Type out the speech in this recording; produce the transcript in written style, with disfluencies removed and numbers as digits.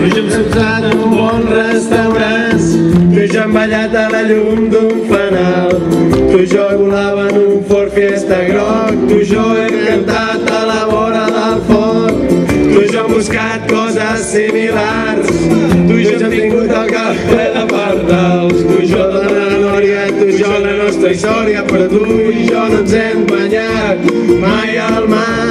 Tu jo hem sopsat un bon restaurant, tu jo hem ballat a la llum d'un fanal, tu jo he volat en un Ford Fiesta groc, tu jo he cantat a la vora del foc, tu jo hem buscat coses similars, tu jo hem tingut el cap ple de pardals, tu jo de la glòria, tu jo la nostra història, però tu i jo no ens hem banyat mai al mar.